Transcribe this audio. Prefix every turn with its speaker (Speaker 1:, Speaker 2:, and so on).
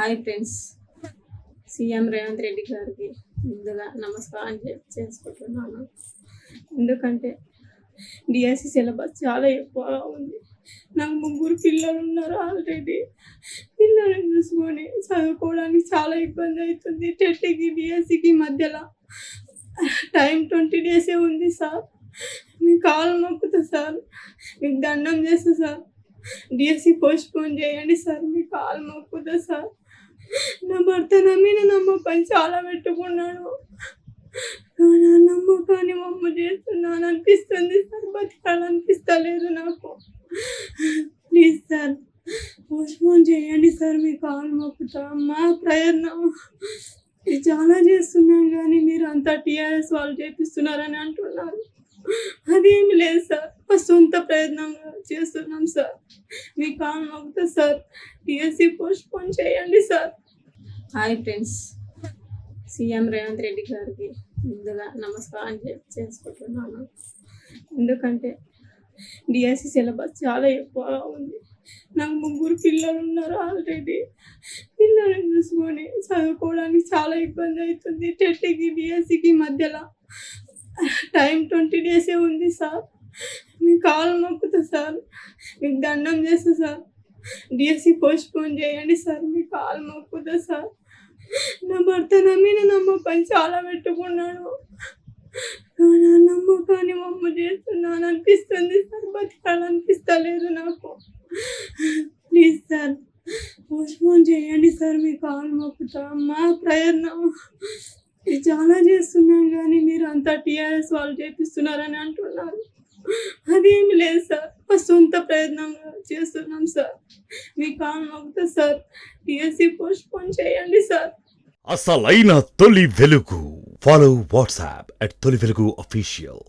Speaker 1: Hi friends. CM Revanth Reddy గారికి ముందుగా నమస్కారం చేసుకుంటున్నాను. ఎందుకంటే డిఎస్సి సిలబస్ చాలా ఎక్కువగా ఉంది. నాకు 3 పిల్లలు ఉన్నారు. ఆల్రెడీ పిల్లల్ని చూసుకొని చదువుకోవడానికి చాలా ఇబ్బంది అవుతుంది. టెట్కి డిఎస్సికి మధ్యలో టైం 20 డేసే ఉంది సార్. మీ కాలు మొక్కుతా సార్, మీకు దండం చేస్తా సార్. డిఎస్సి పోస్ట్పోన్ చేయండి సార్, మీ కాలు మొక్కుతా సార్. నా భర్త నమ్మిన నమ్మకం చాలా పెట్టుకున్నాను. నా నమ్మకాన్ని మమ్మ చేస్తున్నాను అనిపిస్తుంది సార్. బతకాలనిపిస్తలేదు నాకు. ప్లీజ్ సార్, పోస్ట్పోన్ చేయండి సార్, మీ కాలు మొక్కుతా. మా ప్రయత్నం చాలా చేస్తున్నాం కానీ మీరు అంతా టీఆర్ఎస్ వాళ్ళు చేపిస్తున్నారని అంటున్నారు. అదేమి లేదు సార్, మా సొంత ప్రయత్నంగా చేస్తున్నాం సార్. మీ కాలు మొక్కుతా సార్, డిఎస్సి పోస్ట్పోన్ చేయండి sir. Hi friends. CM Revanth Reddy గారికి ముందుగా నమస్కారం చేసుకుంటున్నాను. ఎందుకంటే డిఎస్సి సిలబస్ చాలా ఎక్కువగా ఉంది. నాకు 3 పిల్లలు ఉన్నారు. ఆల్రెడీ పిల్లల్ని చూసుకొని చదువుకోవడానికి చాలా ఇబ్బంది అవుతుంది. టెట్కి డిఎస్సికి మధ్యలో టైం 20 డేసే ఉంది సార్. మీ కాలు మొక్కుతా సార్, మీకు దండం చేస్తా సార్. డిఎస్సి పోస్ట్పోన్ చేయండి సార్, మీ కాలు మొక్కుతా సార్. నా భర్త నమ్మిన నమ్మకం చాలా పెట్టుకున్నాను. నా నమ్మకాన్ని మమ్మ చేస్తున్నాను అనిపిస్తుంది సార్. బతకాలనిపిస్తలేదు నాకు. ప్లీజ్ సార్, పోస్ట్పోన్ చేయండి సార్, మీ కాలు మొక్కుతా. మా ప్రయత్నం చాలా చేస్తున్నాం కానీ మీరు అంతా టీఆర్ఎస్ వాళ్ళు చేపిస్తున్నారని అంటున్నారు. అదేమి లేదు సార్, మా సొంత ప్రయత్నంగా చేస్తున్నాం సార్. మీ కాలు మొక్కుతా సార్, డిఎస్సి పోస్ట్పోన్ చేయండి సార్.
Speaker 2: అసలైన తొలి వెలుగు. ఫాలో వాట్సాప్ @తొలి వెలుగు official.